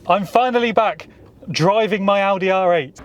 I'm finally back driving my Audi R8.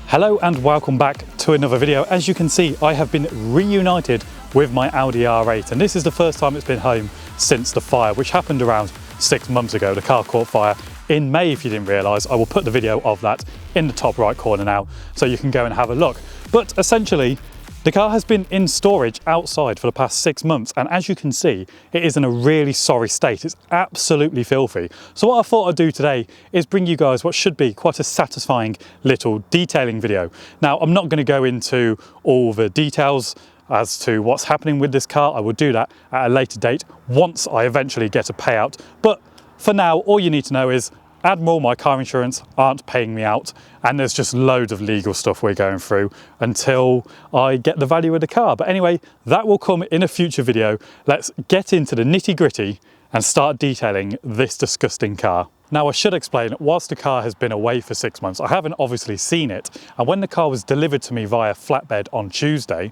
Hello and welcome back to another video. As you can see, I have been reunited with my Audi R8, and this is the first time it's been home since the fire, which happened around 6 months ago. The car caught fire in May, if you didn't realise. I will put the video of that in the top right corner now, so you can go and have a look. But essentially, the car has been in storage outside for the past 6 months, and as you can see, it is in a really sorry state. It's absolutely filthy. So what I thought I'd do today is bring you guys what should be quite a satisfying little detailing video. Now, I'm not going to go into all the details as to what's happening with this car. I will do that at a later date once I eventually get a payout. But for now, all you need to know is Admiral, my car insurance, aren't paying me out, and there's just loads of legal stuff we're going through until I get the value of the car. But anyway, that will come in a future video. Let's get into the nitty-gritty and start detailing this disgusting car. Now, I should explain, whilst the car has been away for 6 months, I haven't obviously seen it, and when the car was delivered to me via flatbed on Tuesday,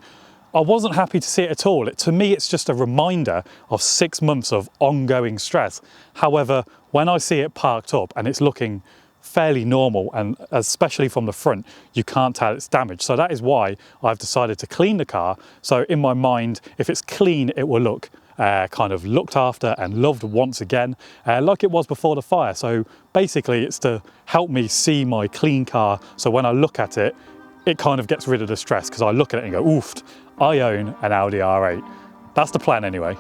I wasn't happy to see it at all. To me, it's just a reminder of 6 months of ongoing stress. However, when I see it parked up and it's looking fairly normal, and especially from the front, you can't tell it's damaged. So that is why I've decided to clean the car. So in my mind, if it's clean, it will look kind of looked after and loved once again, like it was before the fire. So basically, it's to help me see my clean car. So when I look at it, it kind of gets rid of the stress, because I look at it and go, oof, I own an Audi R8. That's the plan anyway.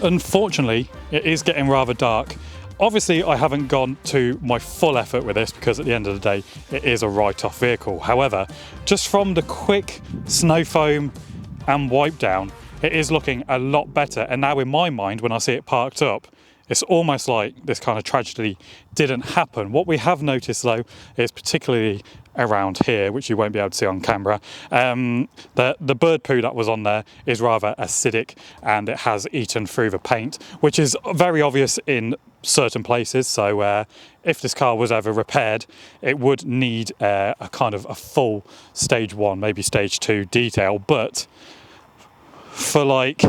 Unfortunately, it is getting rather dark. Obviously, I haven't gone to my full effort with this, because at the end of the day, it is a write-off vehicle. However, just from the quick snow foam and wipe down, it is looking a lot better. And now in my mind, when I see it parked up, it's almost like this kind of tragedy didn't happen. What we have noticed though is particularly around here, which you won't be able to see on camera. The bird poo that was on there is rather acidic and it has eaten through the paint, which is very obvious in certain places. So if this car was ever repaired, it would need a kind of a full stage 1, maybe stage 2 detail. But for like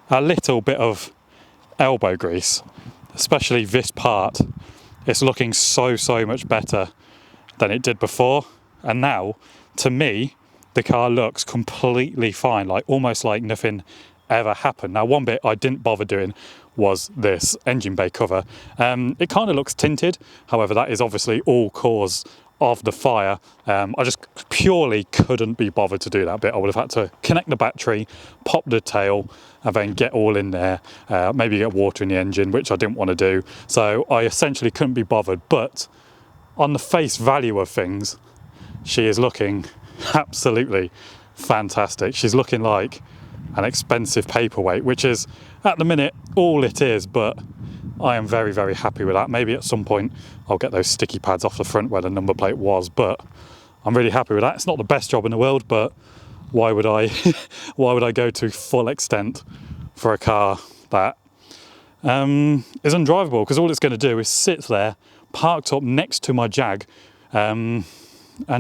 a little bit of elbow grease, especially this part, it's looking so much better than it did before. And now, to me, the car looks completely fine, like almost like nothing ever happened. Now, one bit I didn't bother doing was this engine bay cover. It kind of looks tinted, however that is obviously all cause of the fire. I just purely couldn't be bothered to do that bit. I would have had to connect the battery, pop the tail, and then get all in there, maybe get water in the engine, which I didn't want to do. So I essentially couldn't be bothered. But on the face value of things, she is looking absolutely fantastic. She's looking like an expensive paperweight, which is at the minute all it is, but I am very happy with that. Maybe at some point I'll get those sticky pads off the front where the number plate was, but I'm really happy with that. It's not the best job in the world, but why would I why would I go to full extent for a car that is undrivable? Because all it's going to do is sit there parked up next to my Jag and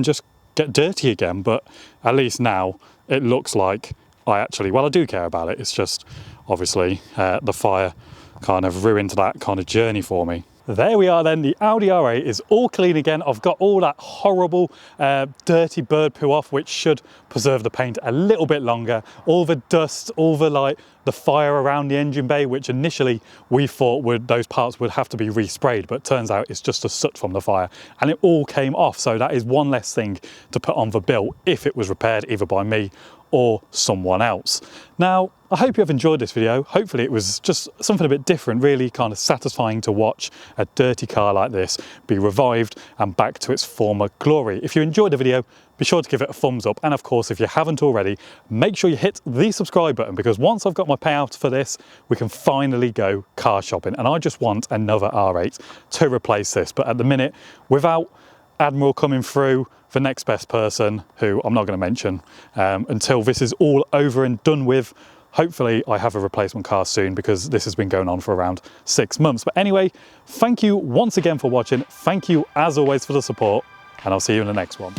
just get dirty again. But at least now it looks like I do care about it. It's just obviously the fire kind of ruined that kind of journey for me. There we are then, the Audi R8 is all clean again. I've got all that horrible dirty bird poo off, which should preserve the paint a little bit longer. All the dust, all the the fire around the engine bay, which initially we thought those parts would have to be resprayed, but turns out it's just a soot from the fire, and it all came off. So that is one less thing to put on the bill if it was repaired either by me or someone else. Now, I hope you have enjoyed this video. Hopefully it was just something a bit different, really kind of satisfying to watch a dirty car like this be revived and back to its former glory. If you enjoyed the video, be sure to give it a thumbs up. And of course, if you haven't already, make sure you hit the subscribe button, because once I've got my payout for this, we can finally go car shopping. And I just want another R8 to replace this. But at the minute, without Admiral coming through, the next best person, who I'm not going to mention, until this is all over and done with, hopefully I have a replacement car soon, because this has been going on for around 6 months. But anyway, thank you once again for watching. Thank you as always for the support, and I'll see you in the next one.